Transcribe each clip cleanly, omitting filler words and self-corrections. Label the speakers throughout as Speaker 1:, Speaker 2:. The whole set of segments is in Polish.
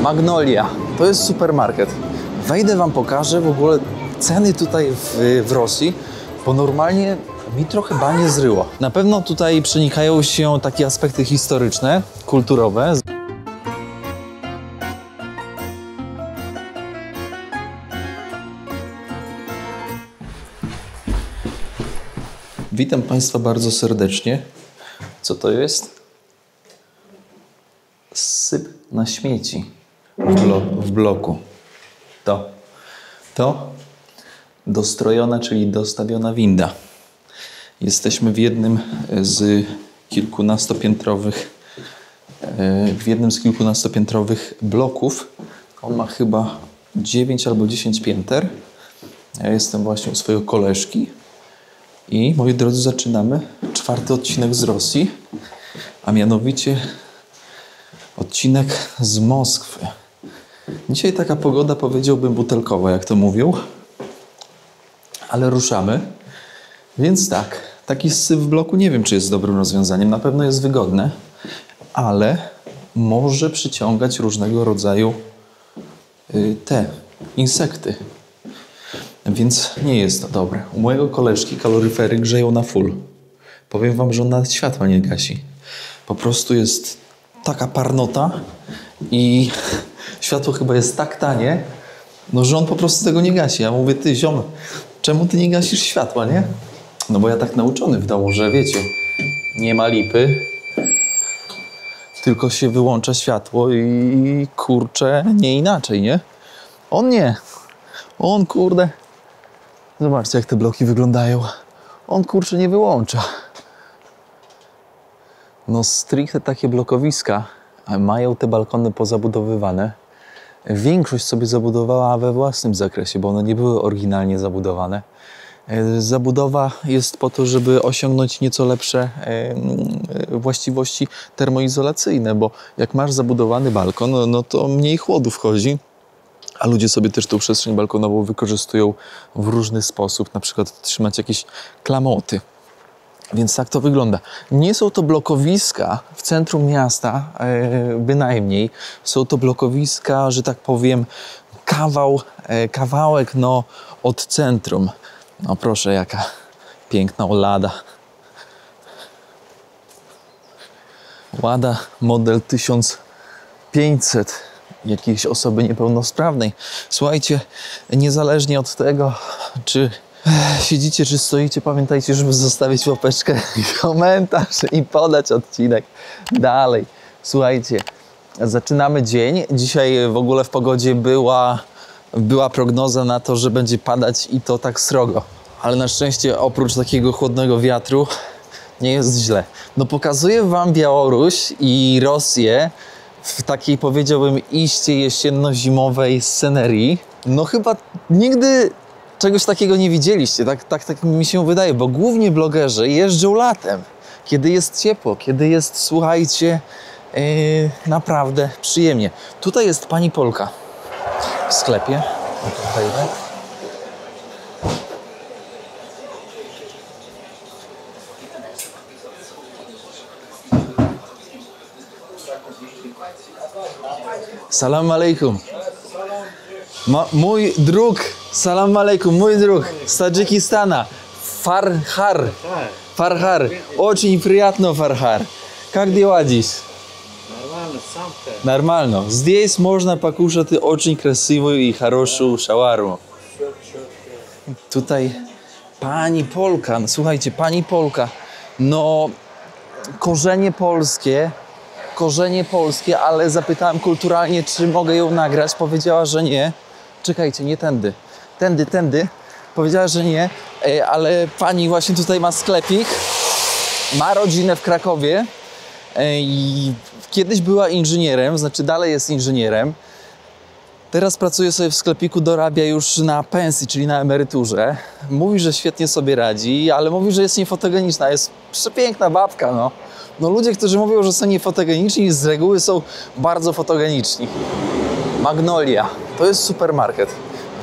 Speaker 1: Magnolia, to jest supermarket. Wejdę wam pokażę w ogóle ceny tutaj w Rosji, bo normalnie mi trochę banie zryło. Na pewno tutaj przenikają się takie aspekty historyczne, kulturowe. Witam Państwa bardzo serdecznie. Co to jest? Syp na śmieci w bloku. To dostrojona, czyli dostawiona winda. Jesteśmy w jednym z kilkunastopiętrowych bloków. On ma chyba 9 albo 10 pięter. Ja jestem właśnie u swojego koleżki. I, moi drodzy, zaczynamy 4. odcinek z Rosji, a mianowicie odcinek z Moskwy. Dzisiaj taka pogoda, powiedziałbym, butelkowa, jak to mówią, ale ruszamy. Więc tak, taki syf w bloku nie wiem, czy jest dobrym rozwiązaniem. Na pewno jest wygodne, ale może przyciągać różnego rodzaju te insekty. Więc nie jest to dobre. U mojego koleżki kaloryfery grzeją na full. Powiem wam, że on nawet światła nie gasi. Po prostu jest taka parnota i światło chyba jest tak tanie, no że on po prostu tego nie gasi. Ja mówię, ty ziom, czemu ty nie gasisz światła, nie? No bo ja tak nauczony w domu, że wiecie, nie ma lipy, tylko się wyłącza światło i kurczę, nie inaczej, nie? On nie. On, kurde, zobaczcie, jak te bloki wyglądają. On, kurczę, nie wyłącza. No stricte takie blokowiska mają te balkony pozabudowywane. Większość sobie zabudowała we własnym zakresie, bo one nie były oryginalnie zabudowane. Zabudowa jest po to, żeby osiągnąć nieco lepsze właściwości termoizolacyjne, bo jak masz zabudowany balkon, no to mniej chłodu wchodzi. A ludzie sobie też tą przestrzeń balkonową wykorzystują w różny sposób, na przykład trzymać jakieś klamoty. Więc tak to wygląda. Nie są to blokowiska w centrum miasta, bynajmniej. Są to blokowiska, że tak powiem, kawałek od centrum. No proszę, jaka piękna Lada. Lada model 1500. Jakiejś osoby niepełnosprawnej. Słuchajcie, niezależnie od tego, czy siedzicie, czy stoicie, pamiętajcie, żeby zostawić łapeczkę, komentarz i podać odcinek dalej. Słuchajcie, zaczynamy dzień. Dzisiaj w ogóle w pogodzie była prognoza na to, że będzie padać i to tak srogo. Ale na szczęście oprócz takiego chłodnego wiatru nie jest źle. No pokazuję wam Białoruś i Rosję w takiej, powiedziałbym, iście jesienno-zimowej scenerii. No chyba nigdy czegoś takiego nie widzieliście, tak mi się wydaje, bo głównie blogerzy jeżdżą latem, kiedy jest ciepło, kiedy jest, słuchajcie, naprawdę przyjemnie. Tutaj jest pani Polka w sklepie. Salam alejkum. Mój drug, salam alejkum, mój drug z Tadżykistana. Farhar. Очень приятно, Farhar. Как дела здесь?
Speaker 2: Нормально, сам ты.
Speaker 1: Нормально. Здесь можно покушать очень красивую и хорошую шаварму. Tutaj pani Polka, no, słuchajcie, pani Polka, no korzenie polskie, ale zapytałem kulturalnie, czy mogę ją nagrać. Powiedziała, że nie. Czekajcie, nie tędy. Tędy. Powiedziała, że nie, ale pani właśnie tutaj ma sklepik. Ma rodzinę w Krakowie i kiedyś była inżynierem, znaczy dalej jest inżynierem. Teraz pracuje sobie w sklepiku, dorabia już na pensji, czyli na emeryturze. Mówi, że świetnie sobie radzi, ale mówi, że jest niefotogeniczna. Jest przepiękna babka, no. No ludzie, którzy mówią, że są niefotogeniczni, z reguły są bardzo fotogeniczni. Magnolia, to jest supermarket.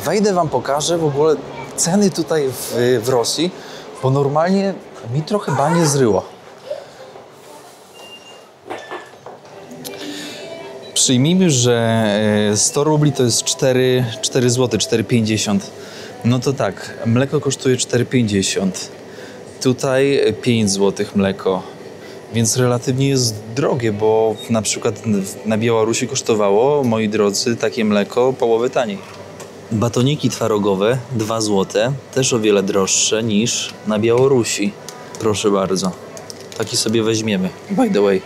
Speaker 1: Wejdę wam pokażę w ogóle ceny tutaj w Rosji, bo normalnie mi trochę banie zryło. Przyjmijmy, że 100 rubli to jest 4 zł, 4,50. No to tak, mleko kosztuje 4,50. Tutaj 5 zł mleko. Więc relatywnie jest drogie, bo na przykład na Białorusi kosztowało, moi drodzy, takie mleko połowę taniej. Batoniki twarogowe 2 zł, też o wiele droższe niż na Białorusi. Proszę bardzo. Taki sobie weźmiemy, by the way.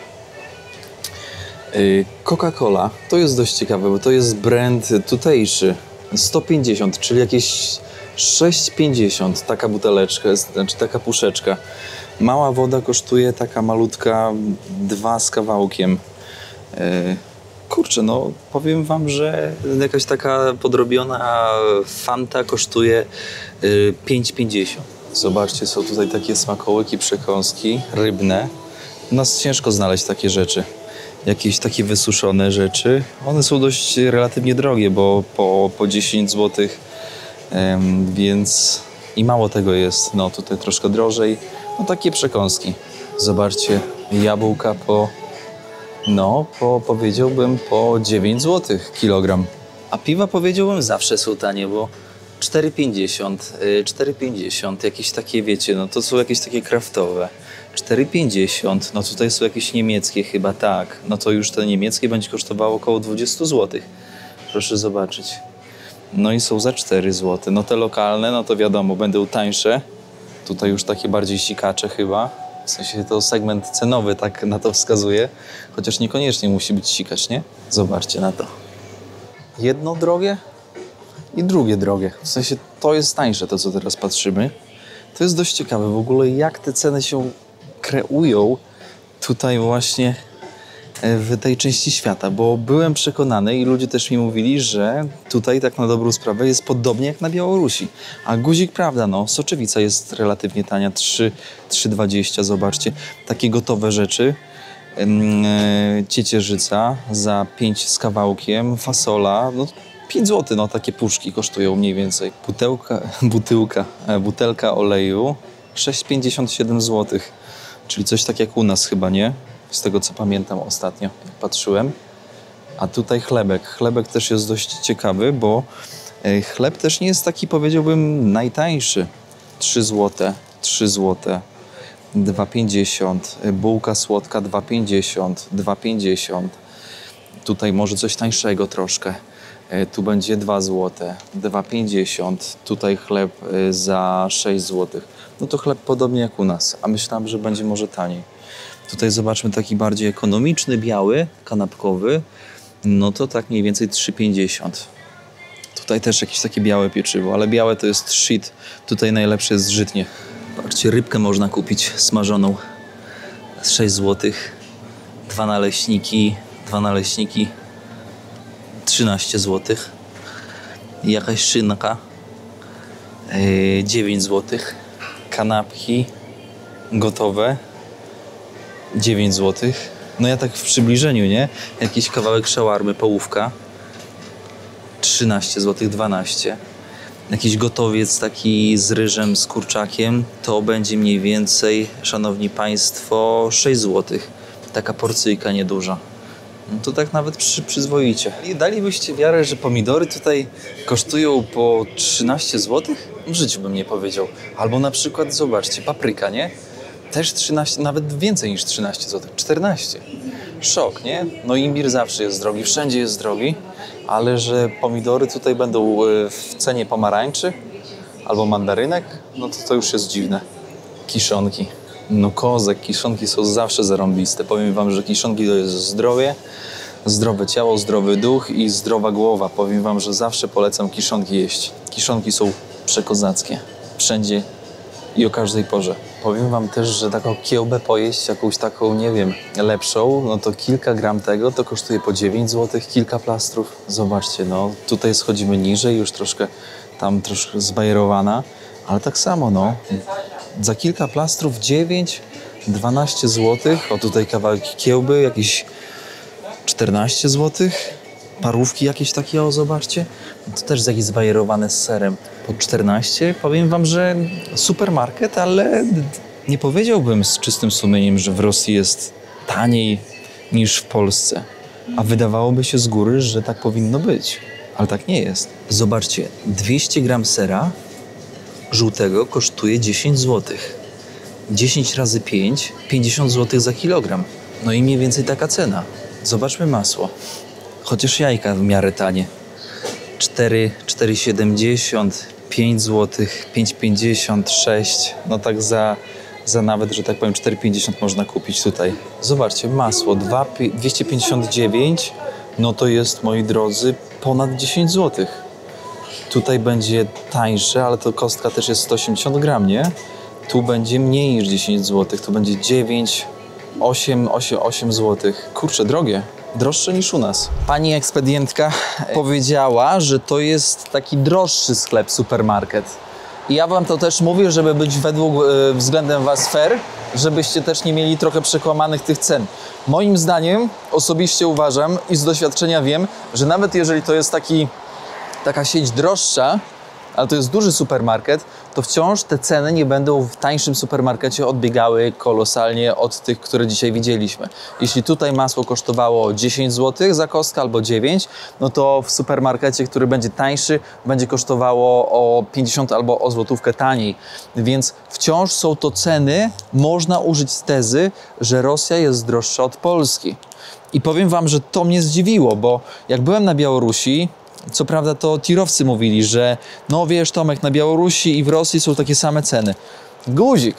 Speaker 1: Coca-Cola to jest dość ciekawe, bo to jest brand tutejszy. 150, czyli jakieś 6,50 taka buteleczka, znaczy taka puszeczka. Mała woda kosztuje taka malutka 2 z kawałkiem. Kurczę, no powiem wam, że jakaś taka podrobiona Fanta kosztuje 5,50. Zobaczcie, są tutaj takie smakołyki, przekąski rybne. U nas ciężko znaleźć takie rzeczy. Jakieś takie wysuszone rzeczy. One są dość relatywnie drogie, bo po 10 zł, więc i mało tego jest. No tutaj troszkę drożej. No takie przekąski. Zobaczcie, jabłka powiedziałbym po 9 zł kilogram. A piwa powiedziałbym zawsze są tanie, bo 4,50, jakieś takie, wiecie, no to są jakieś takie kraftowe. 4,50, no tutaj są jakieś niemieckie chyba, tak. No to już te niemieckie będzie kosztowało około 20 zł. Proszę zobaczyć. No i są za 4 zł. No te lokalne, no to wiadomo, będą tańsze. Tutaj już takie bardziej sikacze chyba. W sensie to segment cenowy tak na to wskazuje. Chociaż niekoniecznie musi być sikacz, nie? Zobaczcie na to. Jedno drogie i drugie drogie. W sensie to jest tańsze, to co teraz patrzymy. To jest dość ciekawe w ogóle, jak te ceny się kreują tutaj właśnie w tej części świata, bo byłem przekonany i ludzie też mi mówili, że tutaj tak na dobrą sprawę jest podobnie jak na Białorusi. A guzik, prawda, no, soczewica jest relatywnie tania, 3,20, zobaczcie. Takie gotowe rzeczy. Ciecierzyca za 5 z kawałkiem, fasola, no 5 zł, no takie puszki kosztują mniej więcej. Butelka oleju 6,57 zł, czyli coś tak jak u nas chyba, nie? Z tego co pamiętam ostatnio, jak patrzyłem. A tutaj chlebek. Chlebek też jest dość ciekawy, bo chleb też nie jest taki, powiedziałbym, najtańszy. 3 zł, 2,50. Bułka słodka 2,50, 2,50. Tutaj może coś tańszego troszkę. Tu będzie 2 zł, 2,50. Tutaj chleb za 6 zł. No to chleb podobnie jak u nas, a myślałem, że będzie może taniej. Tutaj zobaczmy taki bardziej ekonomiczny, biały, kanapkowy. No to tak mniej więcej 3,50. Tutaj też jakieś takie białe pieczywo, ale białe to jest shit. Tutaj najlepsze jest żytnie. Patrzcie, rybkę można kupić smażoną. 6 zł. 2 naleśniki. 13 zł. Jakaś szynka. 9 zł. Kanapki gotowe. 9 zł. No ja tak w przybliżeniu, nie? Jakiś kawałek szawarmy, połówka. 13 zł, 12. Jakiś gotowiec taki z ryżem, z kurczakiem. To będzie mniej więcej, szanowni państwo, 6 zł. Taka porcyjka nieduża. No to tak nawet przyzwoicie. I dalibyście wiarę, że pomidory tutaj kosztują po 13 zł? W życiu bym nie powiedział. Albo na przykład, zobaczcie, papryka, nie? Też 13, nawet więcej niż 13 zł. 14. Szok, nie? No imbir zawsze jest drogi, wszędzie jest drogi, ale że pomidory tutaj będą w cenie pomarańczy albo mandarynek, no to już jest dziwne. Kiszonki. No kozek, kiszonki są zawsze zarąbiste. Powiem wam, że kiszonki to jest zdrowie, zdrowe ciało, zdrowy duch i zdrowa głowa. Powiem wam, że zawsze polecam kiszonki jeść. Kiszonki są przekozackie. Wszędzie i o każdej porze. Powiem wam też, że taką kiełbę pojeść, jakąś taką, nie wiem, lepszą, no to kilka gram tego to kosztuje po 9 zł, kilka plastrów. Zobaczcie, no tutaj schodzimy niżej, już troszkę tam troszkę zbajerowana, ale tak samo, no. Za kilka plastrów 9, 12 zł. O, tutaj kawałek kiełby, jakieś 14 zł. Parówki jakieś takie, o zobaczcie. To też jakieś zbajerowane z serem. Po 14. Powiem wam, że supermarket, ale nie powiedziałbym z czystym sumieniem, że w Rosji jest taniej niż w Polsce. A wydawałoby się z góry, że tak powinno być. Ale tak nie jest. Zobaczcie, 200 gram sera żółtego kosztuje 10 zł. 10 razy 5, 50 zł za kilogram. No i mniej więcej taka cena. Zobaczmy masło. Chociaż jajka w miarę tanie. 4,70, 5 zł, 5,50, 6. No tak za nawet, że tak powiem, 4,50 można kupić tutaj. Zobaczcie, masło 259, no to jest, moi drodzy, ponad 10 zł. Tutaj będzie tańsze, ale to kostka też jest 180 gram, nie? Tu będzie mniej niż 10 zł, tu będzie 9, 8 zł. Kurczę, drogie. Droższe niż u nas. Pani ekspedientka powiedziała, że to jest taki droższy sklep, supermarket. I ja wam to też mówię, żeby być względem was fair, żebyście też nie mieli trochę przekłamanych tych cen. Moim zdaniem, osobiście uważam i z doświadczenia wiem, że nawet jeżeli to jest taka sieć droższa, ale to jest duży supermarket, to wciąż te ceny nie będą w tańszym supermarkecie odbiegały kolosalnie od tych, które dzisiaj widzieliśmy. Jeśli tutaj masło kosztowało 10 zł za kostkę albo 9, no to w supermarkecie, który będzie tańszy, będzie kosztowało o 50 albo o złotówkę taniej. Więc wciąż są to ceny, można użyć tezy, że Rosja jest droższa od Polski. I powiem wam, że to mnie zdziwiło, bo jak byłem na Białorusi, co prawda to tirowcy mówili, że no wiesz Tomek, na Białorusi i w Rosji są takie same ceny. Guzik.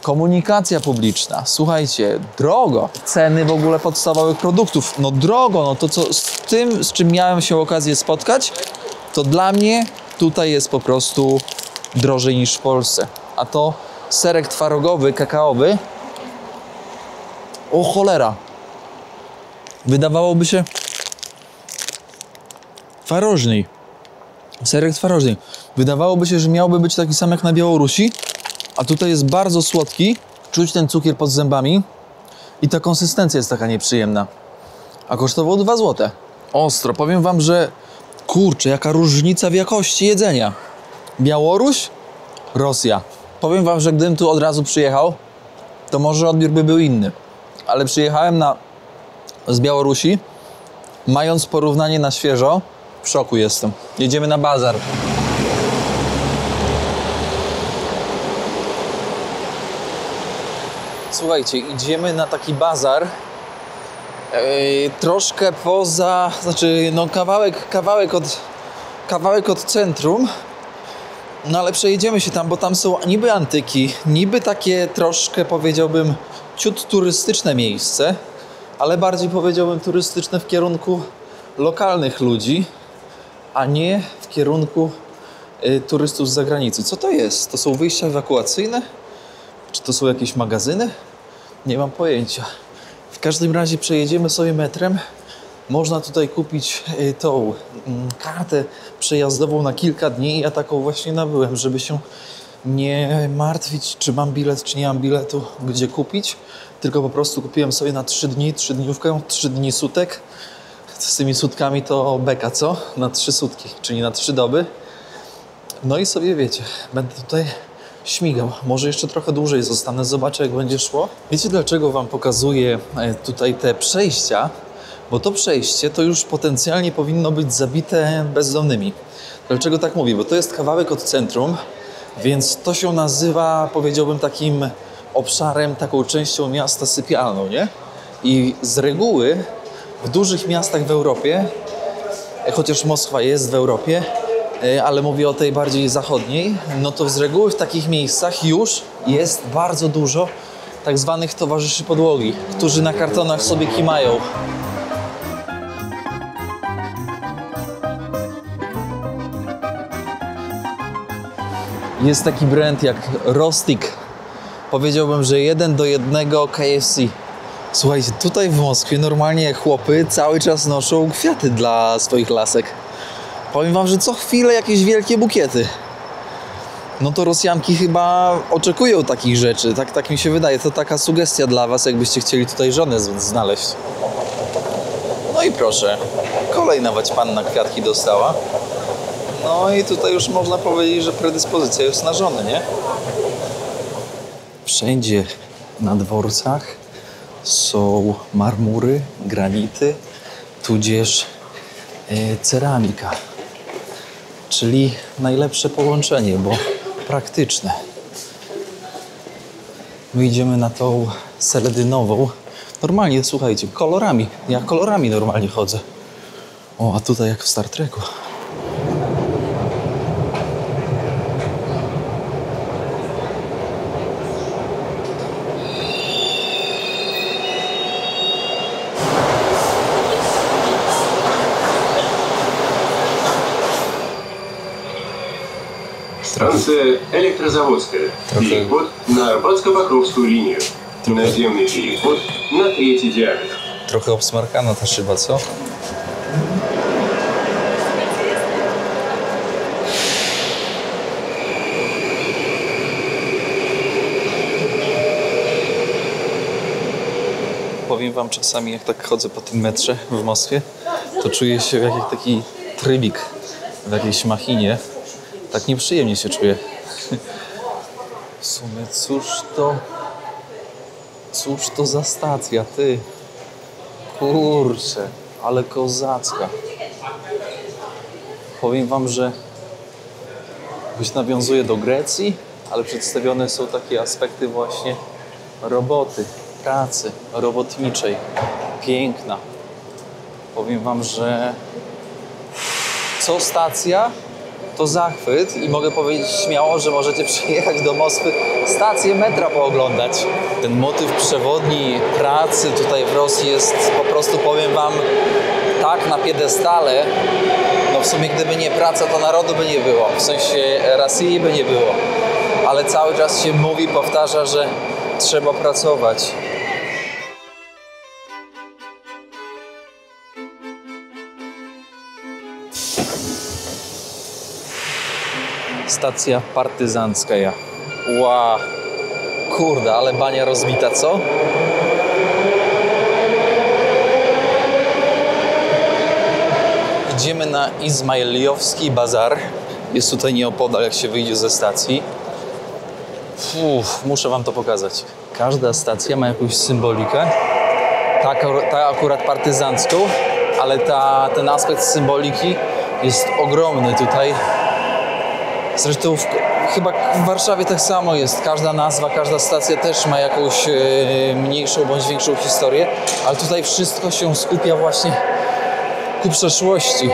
Speaker 1: Komunikacja publiczna. Słuchajcie, drogo. Ceny w ogóle podstawowych produktów. No drogo, no to co z tym, z czym miałem się okazję spotkać, to dla mnie tutaj jest po prostu drożej niż w Polsce. A to serek twarogowy, kakaowy. O cholera. Wydawałoby się twarożny. Serek twarożny. Wydawałoby się, że miałby być taki sam jak na Białorusi, a tutaj jest bardzo słodki. Czuć ten cukier pod zębami i ta konsystencja jest taka nieprzyjemna. A kosztowało 2 zł. Ostro. Powiem wam, że kurczę, jaka różnica w jakości jedzenia. Białoruś, Rosja. Powiem wam, że gdybym tu od razu przyjechał, to może odbiór by był inny. Ale przyjechałem z Białorusi, mając porównanie na świeżo, w szoku jestem. Jedziemy na bazar. Słuchajcie, idziemy na taki bazar troszkę poza, znaczy no kawałek od centrum, no ale przejedziemy się tam, bo tam są niby antyki, niby takie troszkę, powiedziałbym, ciut turystyczne miejsce, ale bardziej powiedziałbym turystyczne w kierunku lokalnych ludzi, a nie w kierunku turystów z zagranicy. Co to jest? To są wyjścia ewakuacyjne? Czy to są jakieś magazyny? Nie mam pojęcia. W każdym razie przejedziemy sobie metrem. Można tutaj kupić tą kartę przejazdową na kilka dni. Ja taką właśnie nabyłem, żeby się nie martwić, czy mam bilet, czy nie mam biletu, gdzie kupić. Tylko po prostu kupiłem sobie na 3 dni, 3-dniówkę, 3 dni sutek. Z tymi sutkami to beka, co? Na 3 sutki, czyli na 3 doby. No i sobie wiecie, będę tutaj śmigał. Może jeszcze trochę dłużej zostanę, zobaczę jak będzie szło. Wiecie dlaczego wam pokazuję tutaj te przejścia? Bo to przejście to już potencjalnie powinno być zabite bezdomnymi. Dlaczego tak mówię? Bo to jest kawałek od centrum, więc to się nazywa, powiedziałbym, takim obszarem, taką częścią miasta sypialną, nie? I z reguły w dużych miastach w Europie, chociaż Moskwa jest w Europie, ale mówię o tej bardziej zachodniej, no to z reguły w takich miejscach już jest bardzo dużo tak zwanych towarzyszy podłogi, którzy na kartonach sobie kimają. Jest taki brand jak Rostik. Powiedziałbym, że 1:1 KFC. Słuchajcie, tutaj w Moskwie normalnie chłopy cały czas noszą kwiaty dla swoich lasek. Powiem wam, że co chwilę jakieś wielkie bukiety. No to Rosjanki chyba oczekują takich rzeczy, tak mi się wydaje. To taka sugestia dla was, jakbyście chcieli tutaj żonę znaleźć. No i proszę, kolejna waćpanna kwiatki dostała. No i tutaj już można powiedzieć, że predyspozycja jest na żonę, nie? Wszędzie na dworcach są marmury, granity, tudzież ceramika. Czyli najlepsze połączenie, bo praktyczne. My idziemy na tą seledynową. Normalnie, słuchajcie, kolorami. Ja kolorami normalnie chodzę. O, a tutaj jak w Star Treku.
Speaker 3: Станция Электрозаводская. Переход на Арбатско-Покровскую линию. Наземный переход на 3-й диаметр.
Speaker 1: Trochę obsmarkana ta szyba, co? Powiem wam czasami, jak tak chodzę po tym metrze w Moskwie, to czuję się jak taki trybik w jakiejś machinie. Tak nieprzyjemnie się czuję. W sumie cóż to za stacja, ty? Kurczę, ale kozacka. Powiem wam, że być nawiązuje do Grecji, ale przedstawione są takie aspekty właśnie roboty, pracy robotniczej. Piękna. Powiem wam, że co stacja, to zachwyt i mogę powiedzieć śmiało, że możecie przyjechać do Moskwy, stację metra pooglądać. Ten motyw przewodni pracy tutaj w Rosji jest po prostu, powiem wam, tak na piedestale. No w sumie gdyby nie praca, to narodu by nie było. W sensie Rosji by nie było. Ale cały czas się mówi, powtarza, że trzeba pracować. Stacja partyzancka. Ła, kurde, ale bania rozbita, co? Idziemy na Izmailijowski Bazar. Jest tutaj nieopodal, jak się wyjdzie ze stacji. Muszę wam to pokazać. Każda stacja ma jakąś symbolikę. Ta akurat partyzancką, ale ten aspekt symboliki jest ogromny tutaj. Zresztą chyba w Warszawie tak samo jest. Każda nazwa, każda stacja też ma jakąś mniejszą bądź większą historię, ale tutaj wszystko się skupia właśnie ku przeszłości.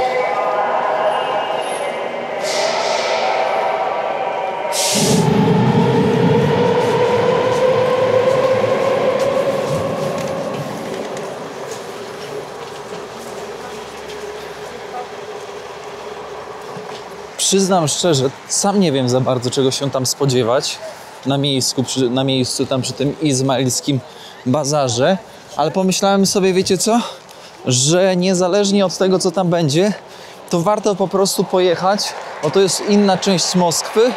Speaker 1: Przyznam szczerze, sam nie wiem za bardzo, czego się tam spodziewać na miejscu tam przy tym izmailskim bazarze, ale pomyślałem sobie, wiecie co, że niezależnie od tego, co tam będzie, to warto po prostu pojechać, bo to jest inna część Moskwy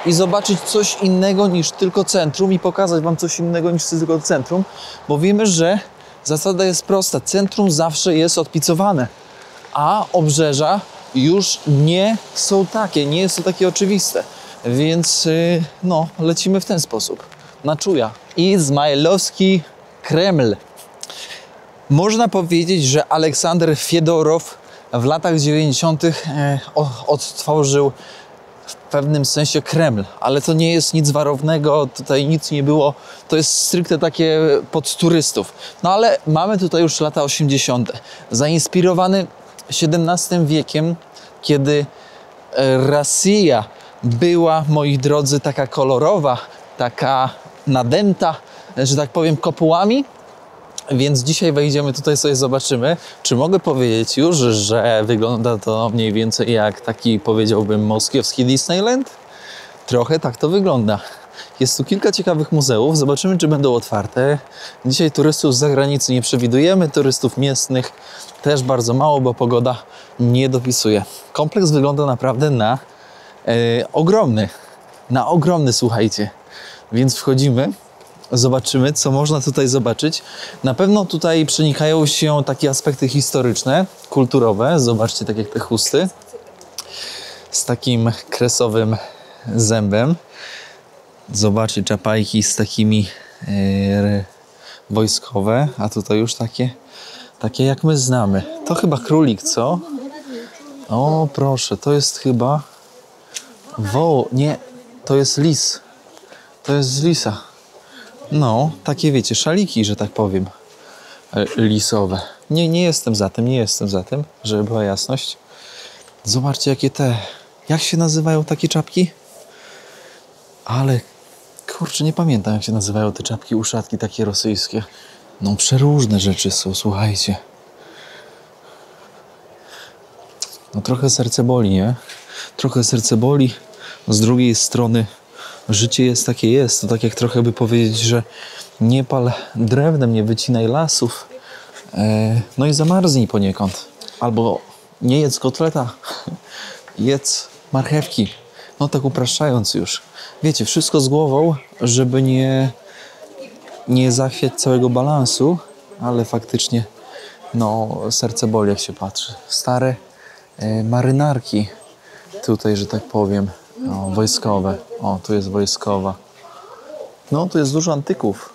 Speaker 1: i zobaczyć coś innego niż tylko centrum i pokazać wam coś innego niż tylko centrum, bo wiemy, że zasada jest prosta, centrum zawsze jest odpicowane, a obrzeża już nie są takie oczywiste. Więc no, lecimy w ten sposób. Na czuja. Izmailowski Kreml. Można powiedzieć, że Aleksander Fiedorow w latach 90. odtworzył w pewnym sensie Kreml, ale to nie jest nic warownego, tutaj nic nie było, to jest stricte takie pod turystów. No ale mamy tutaj już lata 80. Zainspirowany XVII wiekiem, kiedy Rosja była, moi drodzy, taka kolorowa, taka nadęta, że tak powiem, kopułami. Więc dzisiaj wejdziemy tutaj, sobie zobaczymy. Czy mogę powiedzieć już, że wygląda to mniej więcej jak taki, powiedziałbym, moskiewski Disneyland? Trochę tak to wygląda. Jest tu kilka ciekawych muzeów. Zobaczymy, czy będą otwarte. Dzisiaj turystów z zagranicy nie przewidujemy. Turystów miestnych też bardzo mało, bo pogoda nie dopisuje. Kompleks wygląda naprawdę na ogromny. Na ogromny, słuchajcie. Więc wchodzimy. Zobaczymy, co można tutaj zobaczyć. Na pewno tutaj przenikają się takie aspekty historyczne, kulturowe. Zobaczcie, tak jak te chusty. Z takim kresowym zębem. Zobaczcie, czapajki z takimi wojskowe, a tutaj już takie Takie jak my znamy. To chyba królik, co? O, proszę, to jest chyba... Nie, to jest lis. To jest z lisa. No, takie wiecie, szaliki, że tak powiem. Lisowe. Nie jestem za tym, żeby była jasność. Zobaczcie, jakie jak się nazywają takie czapki? Ale, kurczę, nie pamiętam, jak się nazywają te czapki, uszatki takie rosyjskie. No, przeróżne rzeczy są, słuchajcie. No, trochę serce boli, nie? Trochę serce boli. Z drugiej strony życie jest takie jest. To tak jak trochę by powiedzieć, że nie pal drewnem, nie wycinaj lasów. No i zamarznij poniekąd. Albo nie jedz kotleta, jedz marchewki. No tak upraszczając już. Wiecie, wszystko z głową, żeby nie zachwiać całego balansu, ale faktycznie no, serce boli, jak się patrzy. Stare marynarki tutaj, że tak powiem, wojskowe. O, tu jest wojskowa. No, tu jest dużo antyków.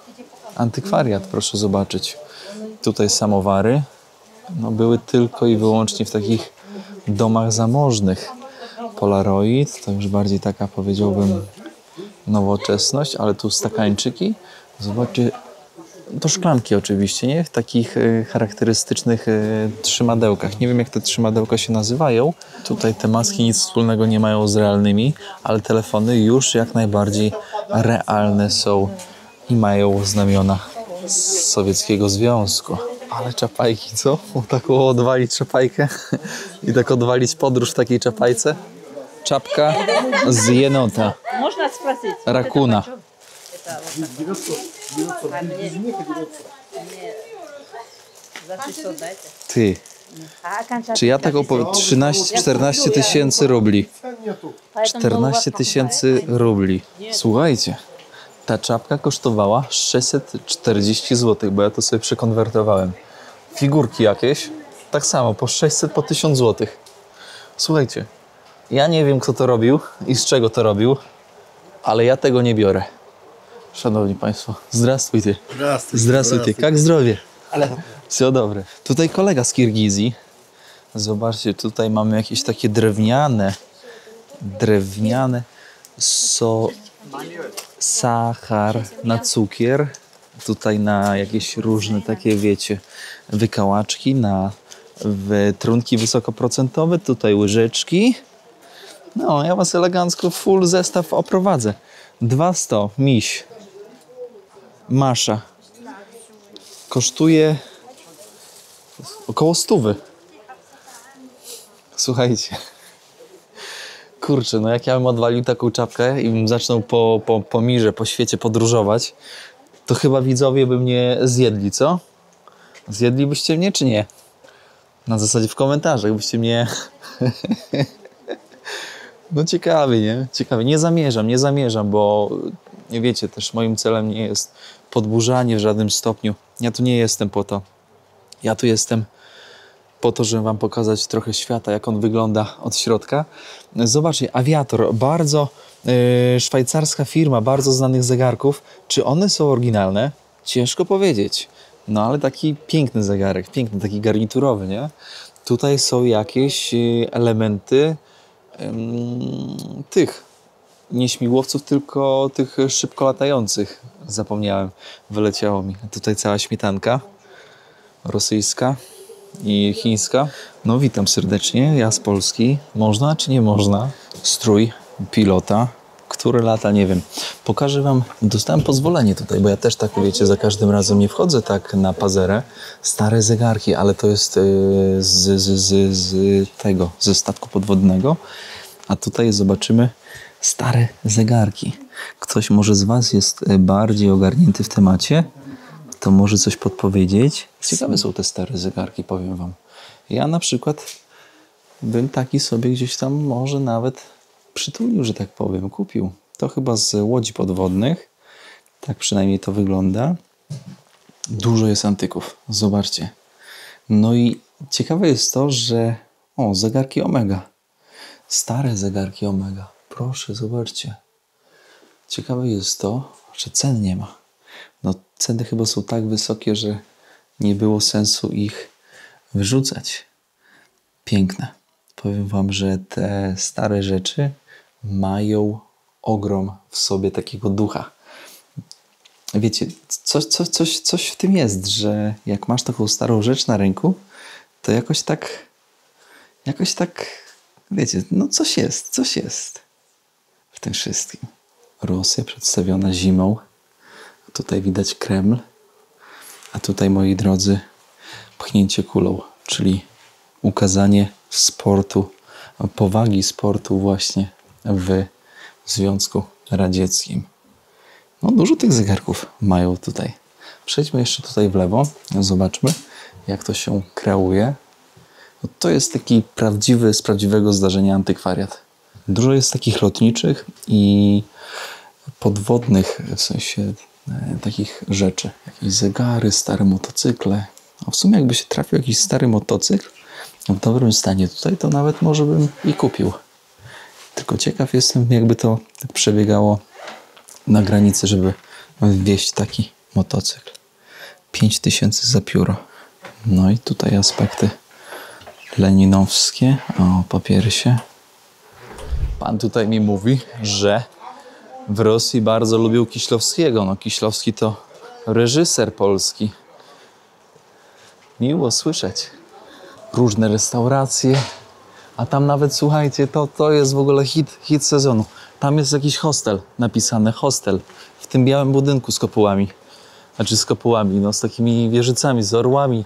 Speaker 1: Antykwariat, proszę zobaczyć. Tutaj samowary. No, były tylko i wyłącznie w takich domach zamożnych. Polaroid, to już bardziej taka, powiedziałbym, nowoczesność, ale tu stakańczyki. Zobaczcie, to szklanki oczywiście, nie? W takich charakterystycznych trzymadełkach. Nie wiem, jak te trzymadełka się nazywają. Tutaj te maski nic wspólnego nie mają z realnymi, ale telefony już jak najbardziej realne są i mają znamiona z Sowieckiego Związku. Ale czapajki, co? Taką odwalić czapajkę i tak odwalić podróż w takiej czapajce. Czapka z jenota.
Speaker 4: Można спросить?
Speaker 1: Rakuna. Ty, czy ja tak opowiem? 13-14 tysięcy rubli. 14 tysięcy rubli. Słuchajcie, ta czapka kosztowała 640 zł, bo ja to sobie przekonwertowałem. Figurki jakieś, tak samo, po 600, po 1000 zł. Słuchajcie, ja nie wiem, kto to robił i z czego to robił, ale ja tego nie biorę. Szanowni Państwo, здравствуйте. Здравствуйте. Jak zdrowie? Все dobre. Tutaj kolega z Kirgizji. Zobaczcie, tutaj mamy jakieś takie drewniane sachar na cukier. Tutaj na jakieś różne takie, wiecie, wykałaczki, na trunki wysokoprocentowe. Tutaj łyżeczki. No, ja was elegancko full zestaw oprowadzę. 200, miś. Masza. Kosztuje około 100. Słuchajcie. Kurczę, no jak ja bym odwalił taką czapkę i bym zaczął po mirze, po świecie podróżować, to chyba widzowie by mnie zjedli, co? Zjedlibyście mnie, czy nie? Na zasadzie w komentarzach byście mnie... No ciekawie, nie? Ciekawie. Nie zamierzam, bo wiecie, też moim celem nie jest podburzanie w żadnym stopniu. Ja tu nie jestem po to. Ja tu jestem po to, żeby wam pokazać trochę świata, jak on wygląda od środka. Zobaczcie, Aviator, bardzo szwajcarska firma, bardzo znanych zegarków. Czy one są oryginalne? Ciężko powiedzieć. No ale taki piękny zegarek, piękny, taki garniturowy, nie? Tutaj są jakieś elementy tych nie śmigłowców, tylko tych szybko latających. Zapomniałem, wyleciało mi. Tutaj cała śmietanka rosyjska i chińska. No witam serdecznie, ja z Polski. Można czy nie można? Strój pilota. Który lata, nie wiem. Pokażę wam, dostałem pozwolenie tutaj, bo ja też tak, wiecie, za każdym razem nie wchodzę tak na pazerę. Stare zegarki, ale to jest ze statku podwodnego. A tutaj zobaczymy stare zegarki. Ktoś może z was jest bardziej ogarnięty w temacie, to może coś podpowiedzieć. Ciekawe są te stare zegarki, powiem wam. Ja na przykład bym taki sobie gdzieś tam może nawet przytulił, że tak powiem, kupił. To chyba z łodzi podwodnych. Tak przynajmniej to wygląda. Dużo jest antyków. Zobaczcie. No i ciekawe jest to, że... O, zegarki Omega. Stare zegarki Omega. Proszę, zobaczcie. Ciekawe jest to, że cen nie ma. No, ceny chyba są tak wysokie, że nie było sensu ich wyrzucać. Piękne. Powiem wam, że te stare rzeczy mają ogrom w sobie takiego ducha. Wiecie, coś w tym jest, że jak masz taką starą rzecz na ręku, to jakoś tak, wiecie, no coś jest w tym wszystkim. Rosja przedstawiona zimą. Tutaj widać Kreml. A tutaj, moi drodzy, pchnięcie kulą, czyli ukazanie sportu, powagi sportu właśnie w Związku Radzieckim. No dużo tych zegarków mają tutaj. Przejdźmy jeszcze tutaj w lewo. Zobaczmy, jak to się kreuje. No to jest taki prawdziwy, z prawdziwego zdarzenia antykwariat. Dużo jest takich lotniczych i podwodnych, w sensie takich rzeczy. Jakieś zegary, stare motocykle. A w sumie jakby się trafił jakiś stary motocykl w dobrym stanie tutaj, to nawet może bym i kupił. Tylko ciekaw jestem, jakby to przebiegało na granicy, żeby wwieźć taki motocykl. 5000 za pióro. No i tutaj aspekty leninowskie. O, papiersie. Pan tutaj mi mówi, że w Rosji bardzo lubią Kiślowskiego. No Kiślowski to reżyser polski. Miło słyszeć. Różne restauracje. A tam nawet, słuchajcie, to jest w ogóle hit sezonu. Tam jest jakiś hostel napisane, hostel. W tym białym budynku z kopułami. Znaczy z kopułami, no z takimi wieżycami, z orłami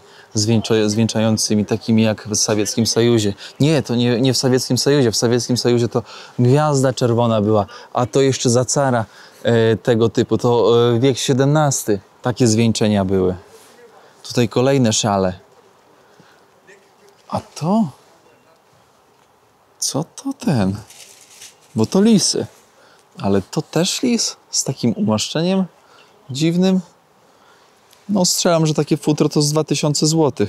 Speaker 1: zwieńczającymi, takimi jak w Sowieckim Sojuzie. Nie, to nie w Sowieckim Sojuzie. W Sowieckim Sojuzie to gwiazda czerwona była, a to jeszcze za cara tego typu. To wiek XVII. Takie zwieńczenia były. Tutaj kolejne szale. A to? Co to ten? Bo to lisy. Ale to też lis? Z takim umaszczeniem dziwnym? No strzelam, że takie futro to z 2000 zł.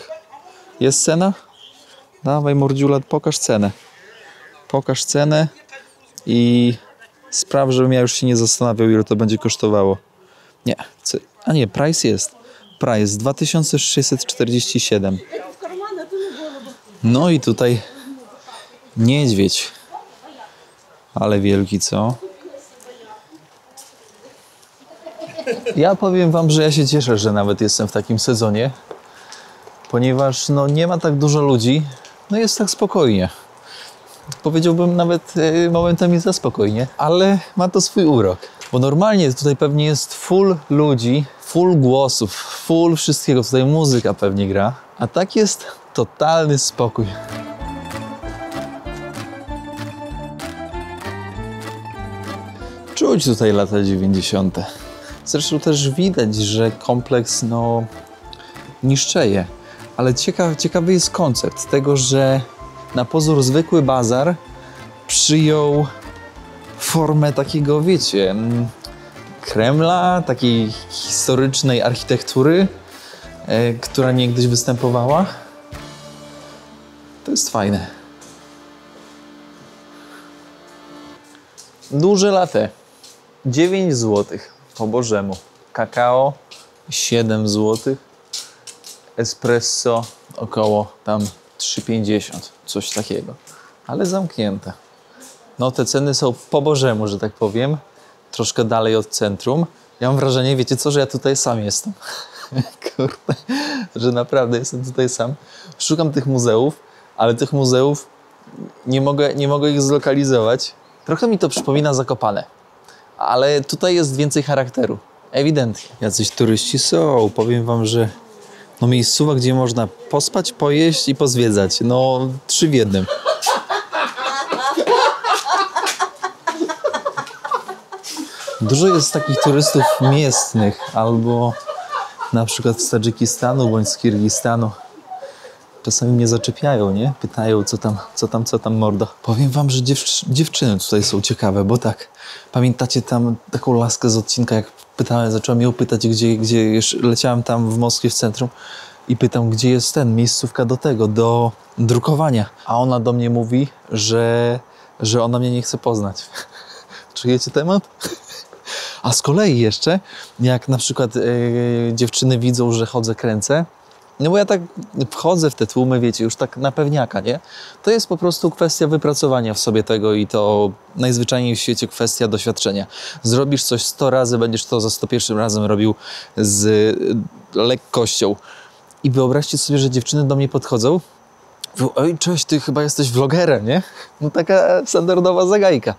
Speaker 1: Jest cena? Dawaj mordziula, pokaż cenę. Pokaż cenę i spraw, żebym ja już się nie zastanawiał, ile to będzie kosztowało. Nie, a nie, price jest. Price 2647. No i tutaj niedźwiedź. Ale wielki, co? Ja powiem wam, że ja się cieszę, że nawet jestem w takim sezonie, ponieważ no, nie ma tak dużo ludzi, no jest tak spokojnie. Powiedziałbym nawet momentami za spokojnie, ale ma to swój urok. Bo normalnie tutaj pewnie jest full ludzi, full głosów, full wszystkiego. Tutaj muzyka pewnie gra, a tak jest totalny spokój. Czuć tutaj lata 90. Zresztą też widać, że kompleks no, niszczeje. Ale ciekawy jest koncept tego, że na pozór zwykły bazar przyjął formę takiego, wiecie, Kremla, takiej historycznej architektury, która niegdyś występowała. To jest fajne. Duże latte. 9 zł po bożemu. Kakao 7 zł. Espresso około tam 3,50. Coś takiego. Ale zamknięte. No te ceny są po bożemu, że tak powiem. Troszkę dalej od centrum. Ja mam wrażenie, wiecie co, że ja tutaj sam jestem. Kurde, że naprawdę jestem tutaj sam. Szukam tych muzeów, ale tych muzeów nie mogę ich zlokalizować. Trochę mi to przypomina Zakopane. Ale tutaj jest więcej charakteru. Ewidentnie. Jacyś turyści są. Powiem wam, że no miejscowa, gdzie można pospać, pojeść i pozwiedzać. No 3 w 1. Dużo jest takich turystów miestnych albo na przykład z Tadżykistanu bądź z Kirgistanu. Czasami mnie zaczepiają, nie? Pytają, co tam mordo. Powiem wam, że dziewczyny tutaj są ciekawe, bo tak, pamiętacie tam taką laskę z odcinka, jak zacząłem ją pytać, gdzie jeszcze leciałem tam w Moskwie w centrum i pytam, gdzie jest miejscówka do drukowania. A ona do mnie mówi, że ona mnie nie chce poznać. Czujecie temat? A z kolei jeszcze, jak na przykład dziewczyny widzą, że chodzę, kręcę, No bo ja tak wchodzę w te tłumy, wiecie, już tak na pewniaka, nie? To jest po prostu kwestia wypracowania w sobie tego i to najzwyczajniej w świecie kwestia doświadczenia. Zrobisz coś 100 razy, będziesz to za 101 razem robił z lekkością. I wyobraźcie sobie, że dziewczyny do mnie podchodzą. Oj, cześć, ty chyba jesteś vlogerem, nie? No taka standardowa zagajka,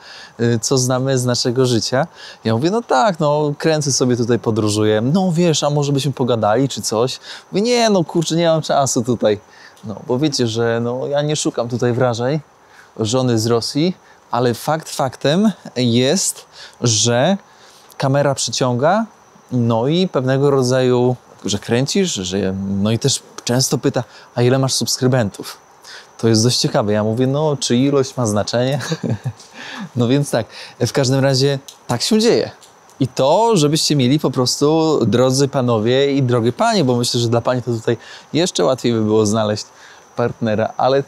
Speaker 1: co znamy z naszego życia. Ja mówię, no tak, no kręcę sobie tutaj, podróżuję. No wiesz, a może byśmy pogadali czy coś? Mówię, nie, no kurczę, nie mam czasu tutaj. No, bo wiecie, że no, ja nie szukam tutaj wrażeń żony z Rosji, ale fakt faktem jest, że kamera przyciąga, no i pewnego rodzaju, że kręcisz, że no i też często pyta, a ile masz subskrybentów? To jest dość ciekawe. Ja mówię, no czy ilość ma znaczenie? No więc tak, w każdym razie tak się dzieje. I to, żebyście mieli po prostu, drodzy panowie i drogie panie, bo myślę, że dla pani to tutaj jeszcze łatwiej by było znaleźć partnera, ale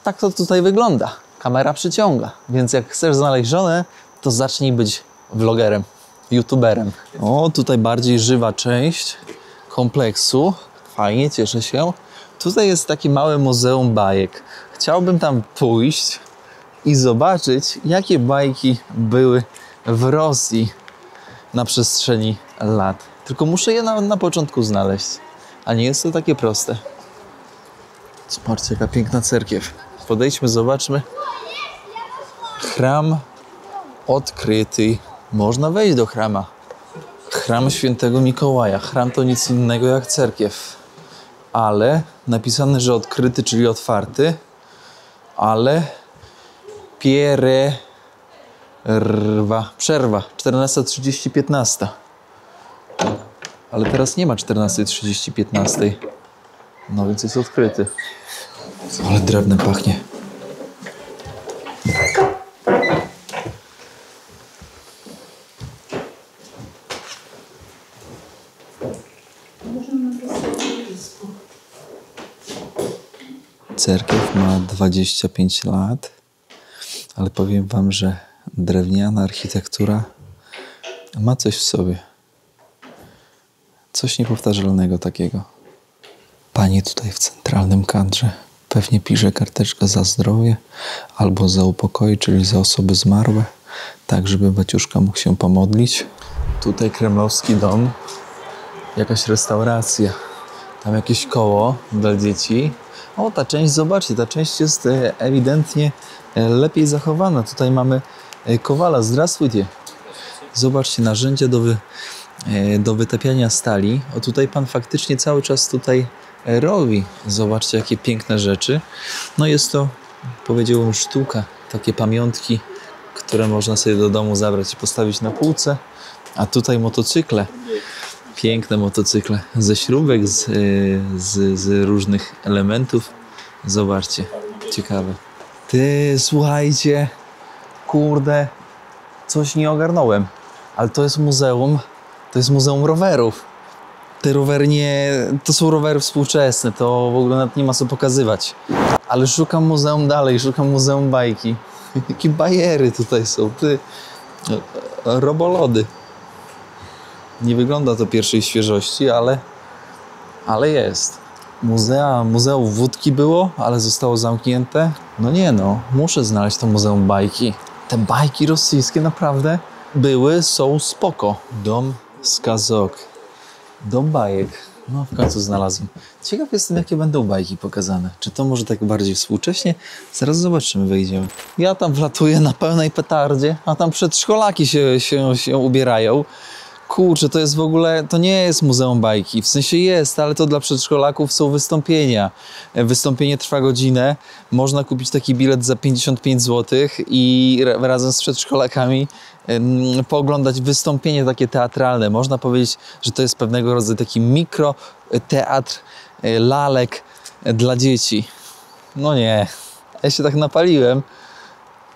Speaker 1: tak to tutaj wygląda. Kamera przyciąga, więc jak chcesz znaleźć żonę, to zacznij być vlogerem, youtuberem. O, tutaj bardziej żywa część kompleksu. Fajnie, cieszę się. Tutaj jest takie małe muzeum bajek. Chciałbym tam pójść i zobaczyć, jakie bajki były w Rosji na przestrzeni lat. Tylko muszę je na początku znaleźć. A nie jest to takie proste. Zobaczcie, jaka piękna cerkiew. Podejdźmy, zobaczmy. Chram odkryty. Można wejść do chrama. Chram Świętego Mikołaja. Chram to nic innego jak cerkiew. Ale napisane, że odkryty, czyli otwarty. Ale przerwa 14:30-15. Ale teraz nie ma 14:30-15. No więc jest odkryty. Ale drewnem pachnie. Cerkiew ma 25 lat, ale powiem wam, że drewniana architektura ma coś w sobie. Coś niepowtarzalnego takiego. Pani tutaj w centralnym kadrze pewnie pisze karteczkę za zdrowie albo za upokoje, czyli za osoby zmarłe, tak żeby baciuszka mógł się pomodlić. Tutaj kremlowski dom, jakaś restauracja, tam jakieś koło dla dzieci. O, ta część, zobaczcie, ta część jest ewidentnie lepiej zachowana. Tutaj mamy kowala, zdrawstwujcie. Zobaczcie, narzędzia do wytapiania stali. O, tutaj pan faktycznie cały czas tutaj robi. Zobaczcie, jakie piękne rzeczy. No jest to, powiedziałbym, sztuka. Takie pamiątki, które można sobie do domu zabrać i postawić na półce. A tutaj motocykle. Piękne motocykle. Ze śrubek, z różnych elementów. Zobaczcie. Ciekawe. Ty, słuchajcie. Kurde. Coś nie ogarnąłem. Ale to jest muzeum. To jest muzeum rowerów. Te rowery nie... To są rowery współczesne. To w ogóle nawet nie ma co pokazywać. Ale szukam muzeum dalej. Szukam muzeum bajki. Jakie bajery tutaj są. Ty... Robolody. Nie wygląda to pierwszej świeżości, ale jest. Muzeum wódki było, ale zostało zamknięte. No nie no, muszę znaleźć to muzeum bajki. Te bajki rosyjskie naprawdę były, są spoko. Dom skazok. Dom bajek. No w końcu znalazłem. Ciekaw jestem, jakie będą bajki pokazane. Czy to może tak bardziej współcześnie? Zaraz zobaczymy, wejdziemy. Ja tam wlatuję na pełnej petardzie, a tam przedszkolaki się ubierają. Kurczę, to jest w ogóle, to nie jest muzeum bajki. W sensie jest, ale to dla przedszkolaków są wystąpienia. Wystąpienie trwa godzinę. Można kupić taki bilet za 55 zł i razem z przedszkolakami pooglądać wystąpienie takie teatralne. Można powiedzieć, że to jest pewnego rodzaju taki mikroteatr lalek dla dzieci. No nie, ja się tak napaliłem.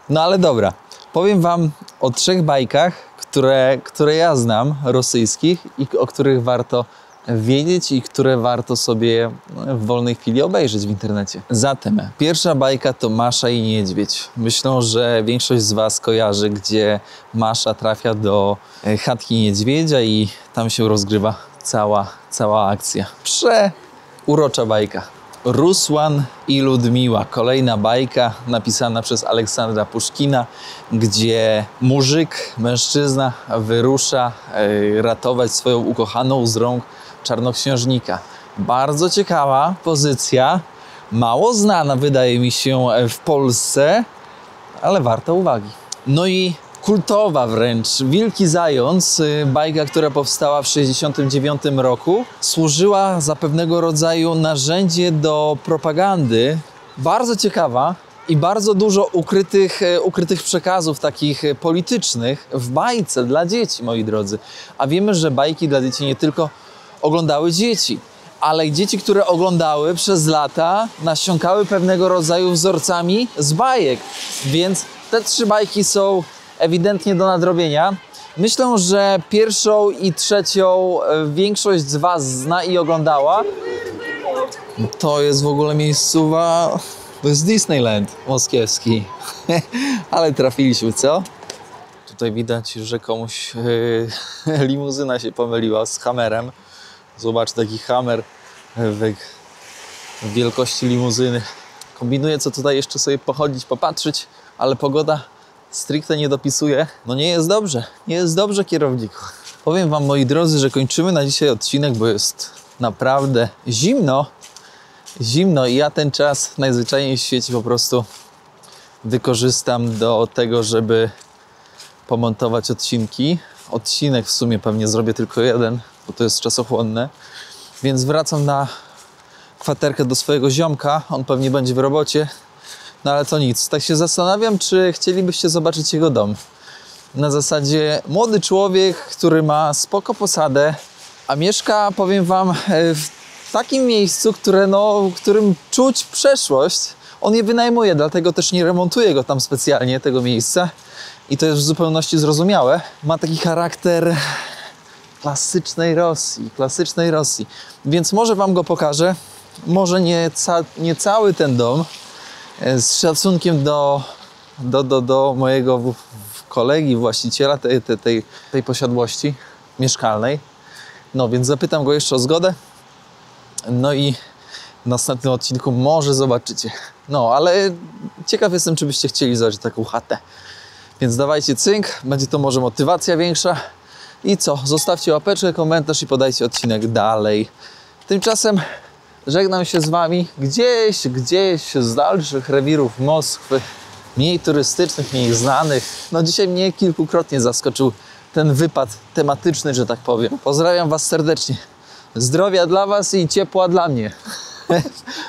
Speaker 1: No ale dobra, powiem wam o 3 bajkach, które ja znam, rosyjskich i o których warto wiedzieć i które warto sobie w wolnej chwili obejrzeć w internecie. Zatem pierwsza bajka to Masza i Niedźwiedź. Myślę, że większość z was kojarzy, gdzie Masza trafia do chatki niedźwiedzia i tam się rozgrywa cała akcja. urocza bajka. Rusłan i Ludmiła. Kolejna bajka napisana przez Aleksandra Puszkina, gdzie murzyk, mężczyzna wyrusza ratować swoją ukochaną z rąk czarnoksiężnika. Bardzo ciekawa pozycja, mało znana wydaje mi się w Polsce, ale warta uwagi. No i kultowa wręcz Wilki Zając, bajka, która powstała w 1969 roku, służyła za pewnego rodzaju narzędzie do propagandy. Bardzo ciekawa i bardzo dużo ukrytych przekazów takich politycznych w bajce dla dzieci, moi drodzy. A wiemy, że bajki dla dzieci nie tylko oglądały dzieci, ale dzieci, które oglądały przez lata, nasiąkały pewnego rodzaju wzorcami z bajek. Więc te 3 bajki są ewidentnie do nadrobienia. Myślę, że pierwszą i trzecią większość z Was zna i oglądała. To jest w ogóle miejscowa... To jest Disneyland moskiewski. Ale trafiliśmy, co? Tutaj widać, że komuś limuzyna się pomyliła z Hammerem. Zobacz, taki Hammer w wielkości limuzyny. Kombinuję, co tutaj jeszcze sobie pochodzić, popatrzeć, ale pogoda stricte nie dopisuje. No nie jest dobrze. Nie jest dobrze, kierowniku. Powiem Wam, moi drodzy, że kończymy na dzisiaj odcinek, bo jest naprawdę zimno. Zimno i ja ten czas najzwyczajniej w świecie po prostu wykorzystam do tego, żeby pomontować odcinki. Odcinek w sumie pewnie zrobię tylko jeden, bo to jest czasochłonne. Więc wracam na kwaterkę do swojego ziomka. On pewnie będzie w robocie. No ale to nic. Tak się zastanawiam, czy chcielibyście zobaczyć jego dom. Na zasadzie młody człowiek, który ma spoko posadę, a mieszka, powiem Wam, w takim miejscu, w którym czuć przeszłość. On je wynajmuje, dlatego też nie remontuje go tam specjalnie, tego miejsca. I to jest w zupełności zrozumiałe. Ma taki charakter klasycznej Rosji. Więc może Wam go pokażę. Może nie cały ten dom. Z szacunkiem do mojego kolegi, właściciela tej posiadłości mieszkalnej. No więc zapytam go jeszcze o zgodę. No i w następnym odcinku może zobaczycie. No, ale ciekaw jestem, czy byście chcieli zobaczyć taką chatę. Więc dawajcie cynk, będzie to może motywacja większa. I co? Zostawcie łapeczkę, komentarz i podajcie odcinek dalej. Tymczasem żegnam się z Wami gdzieś z dalszych rewirów Moskwy, mniej turystycznych, mniej znanych. No dzisiaj mnie kilkukrotnie zaskoczył ten wypad tematyczny, że tak powiem. Pozdrawiam Was serdecznie. Zdrowia dla Was i ciepła dla mnie.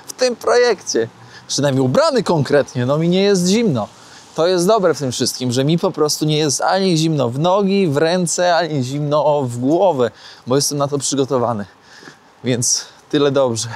Speaker 1: W tym projekcie. Przynajmniej ubrany konkretnie, no mi nie jest zimno. To jest dobre w tym wszystkim, że mi po prostu nie jest ani zimno w nogi, w ręce, ani zimno w głowę, bo jestem na to przygotowany. Więc tyle dobrze.